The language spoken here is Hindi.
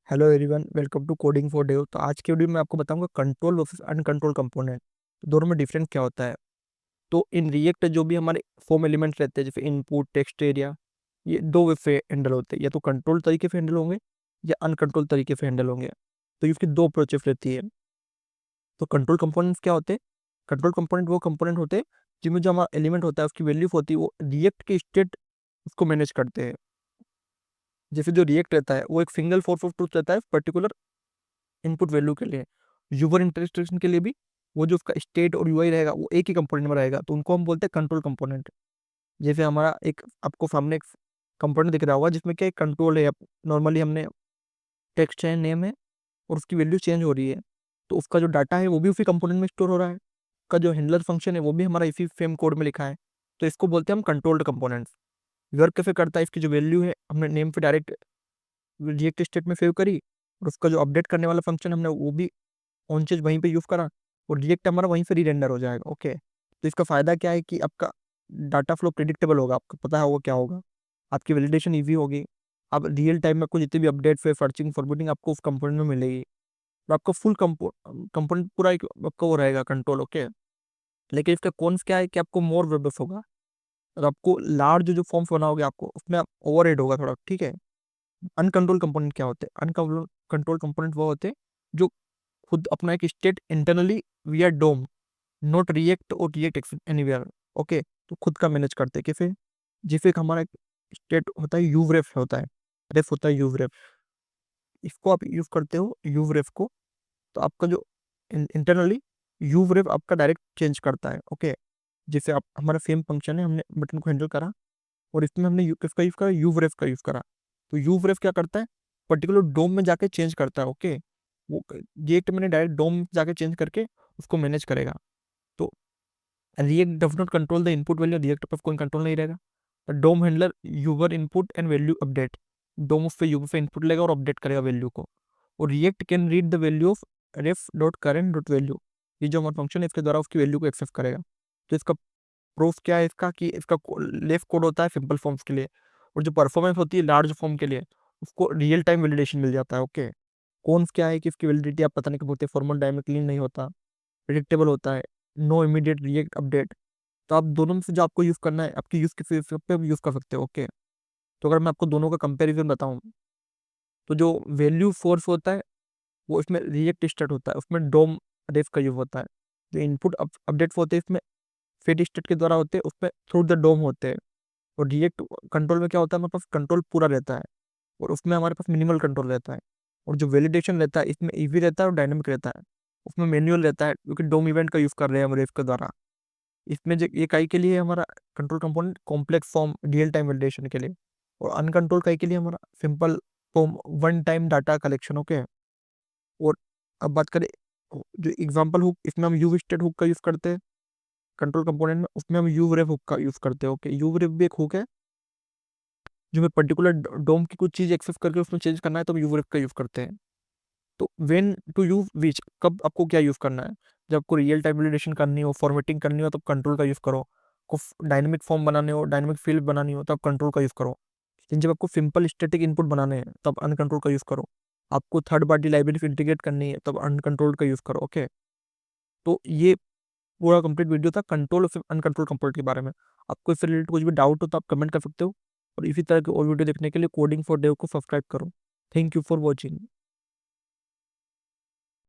Hello everyone, welcome to coding for Dev. तो आज के वीडियो में आपको बताऊंगा कंट्रोल वर्सेस अनकंट्रोल कंपोनेंट, तो दोनों में डिफरेंस क्या होता है। तो इन रिएक्ट जो भी हमारे फॉर्म एलिमेंट्स रहते हैं जैसे इनपुट, टेक्स्ट एरिया, ये दो वे से हैंडल होते हैं, या तो कंट्रोल तरीके से हैंडल होंगे या अनकंट्रोल तरीके से हैंडल होंगे। तो इसकी दो अप्रोचेस रहती है। तो कंट्रोल कंपोनेंट्स क्या होते हैं? कंट्रोल कंपोनेंट वो कंपोनेंट होते हैं जिनमें जो हमारा एलिमेंट होता है उसकी वैल्यू होती है, वो रिएक्ट के स्टेट उसको मैनेज करते हैं। जैसे जो रिएक्ट रहता है वो एक सिंगल फोर्स ऑफ ट्रूथ रहता है पर्टिकुलर इनपुट वैल्यू के लिए। यूजर इंटरेक्शन के लिए भी वो जो उसका स्टेट और यूआई रहेगा वो एक ही कंपोनेंट में रहेगा, तो उनको हम बोलते हैं कंट्रोल कंपोनेंट। जैसे हमारा एक आपको सामने एक कंपोनेंट दिख रहा होगा जिसमें क्या कंट्रोल है। नॉर्मली हमने टेक्स्ट है, नेम है, और उसकी वैल्यू चेंज हो रही है, तो उसका जो डाटा है वो भी उसी कंपोनेंट में स्टोर हो रहा है। उसका जो हैंडलर फंक्शन है वो भी हमारा इसी सेम कोड में लिखा है, तो इसको बोलते हैं हम कंट्रोल्ड कंपोनेंट्स। वर्क कैसे करता है, इसकी जो वैल्यू है हमने नेम पे डायरेक्ट रिएक्ट स्टेट में सेव करी, और उसका जो अपडेट करने वाला फंक्शन हमने वो भी ऑन चीज वहीं पे यूज करा, और रिएक्ट हमारा वहीं से रीरेंडर हो जाएगा। ओके, तो इसका फायदा क्या है कि आपका डाटा फ्लो प्रिडिक्टेबल होगा, आपको पता होगा क्या होगा, आपकी वैलिडेशन इजी होगी। अब रियल टाइम में आपको जितनी भी अपडेट है, सर्चिंग, फॉरवर्डिंग आपको उस कंपोनेंट में मिलेगी, और आपका फुल कंपोनेंट पूरा आपका वो रहेगा कंट्रोल। ओके, लेकिन इसका कॉन्स क्या है कि आपको मोर वर्बस होगा, और आपको लार्ज जो फॉर्म्स बनाओगे आपको उसमें ओवर होगा थोड़ा। ठीक है। अनकंट्रोल कंपोनेंट क्या होते हैं? अनकंट्रोल कंट्रोल कंपोनेंट वो होते हैं जो खुद अपना एक state internally we are DOM, not React और रिएक्ट एनीवेयर। ओके, तो खुद का मैनेज करते हैं कैसे? जैसे एक हमारा स्टेट होता है यूवरेफ होता है, रेफ होता है यूवरेफ। इसको आप यूज करते हो यूवरेफ को, तो आपका जो इंटरनली यूवरेफ आपका डायरेक्ट चेंज करता है। ओके, जैसे आप हमारा सेम फंक्शन है, हमने बटन को हैंडल करा और इसमें हमने किसका यूज करा, यूवरेफ का यूज करा। तो यूवरेफ क्या करता है, पर्टिकुलर डोम में जाके चेंज करता है। ओके, वो रिएक्ट मैंने डायरेक्ट डोम में जाके चेंज करके उसको मैनेज करेगा। तो React does not control the input value, React पर कोई कंट्रोल नहीं रहेगा। DOM handler your input and value update, DOM उस पे यूवर से इनपुट लेगा और अपडेट करेगा वैल्यू को। और react can read the value of ref dot current dot value, ये जो हमारा फंक्शन है इसके द्वारा उसकी वैल्यू को एक्सेस करेगा। तो इसका प्रूफ क्या है इसका, कि इसका लेफ्ट कोड होता है सिंपल फॉर्म्स के लिए, और जो परफॉर्मेंस होती है लार्ज फॉर्म के लिए उसको रियल टाइम वैलिडेशन मिल जाता है। ओके, कौन क्या है कि इसकी वैलिडिटी आप पता नहीं कब होती है, फॉर्मल टाइम में क्लीन नहीं होता, प्रिडिक्टेबल होता है, नो इमीडिएट रिएक्ट अपडेट। तो आप दोनों में से जो आपको यूज करना है, आपकी यूज किसी पे भी यूज कर सकते हो। ओके, तो अगर मैं आपको दोनों का कंपेरिजन बताऊं, तो जो वैल्यू फोर्स होता है वो इसमें रिएक्ट स्टेट होता है, उसमें डोम रेफ का यूज होता है। जो इनपुट अपडेट होते हैं इसमें फेड स्टेट के द्वारा होते हैं, उसमें थ्रू द डोम होते हैं। और रिएक्ट कंट्रोल में क्या होता है, हमारे पास कंट्रोल पूरा रहता है, और उसमें हमारे पास मिनिमल कंट्रोल रहता है। और जो वैलिडेशन रहता है इसमें ईवी रहता है और डायनेमिक रहता है, उसमें मैनुअल रहता है, क्योंकि डोम इवेंट का यूज कर रहे हैं हम रेफ के द्वारा। इसमें जो ये काई के लिए हमारा control component complex form real time validation के लिए, और अनकंट्रोल काई के लिए हमारा simple form one time data collection. Okay, और अब बात करें जो एग्जांपल हुक, इसमें हम यूव स्टेट हुक का यूज करते हैं कंट्रोल कंपोनेंट में, उसमें हम यूव रेफ हुक का यूज करते हैं। ओके, यूव रेफ भी एक हुक है जो हमें पर्टिकुलर डोम की कुछ चीज एक्सेस करके उसमें चेंज करना है, तो हम यूव रेफ का यूज करते हैं। तो वेन टू यूज विच, कब आपको क्या यूज करना है, जब आपको रियल टाइम वैलिडेशन करनी हो, फॉर्मेटिंग करनी हो, तब कंट्रोल का यूज करो। को डायनेमिक फॉर्म बनाने हो, डायनेमिक फील्ड बनानी हो, तब कंट्रोल का यूज करो। लेकिन जब आपको सिंपल स्टैटिक इनपुट बनाने हैं तब अनकंट्रोल का यूज करो। आपको थर्ड पार्टी लाइब्रेरी इंटीग्रेट करनी है तब अनकंट्रोल का यूज करो। ओके, तो ये पूरा कंप्लीट वीडियो था कंट्रोल और अनकंट्रोल कंपोनेंट के बारे में। आपको इससे रिलेटेड कुछ भी डाउट हो तो आप कमेंट कर सकते हो, और इसी तरह के और वीडियो देखने के लिए कोडिंग फॉर डेव को सब्सक्राइब करो। Thank you for watching.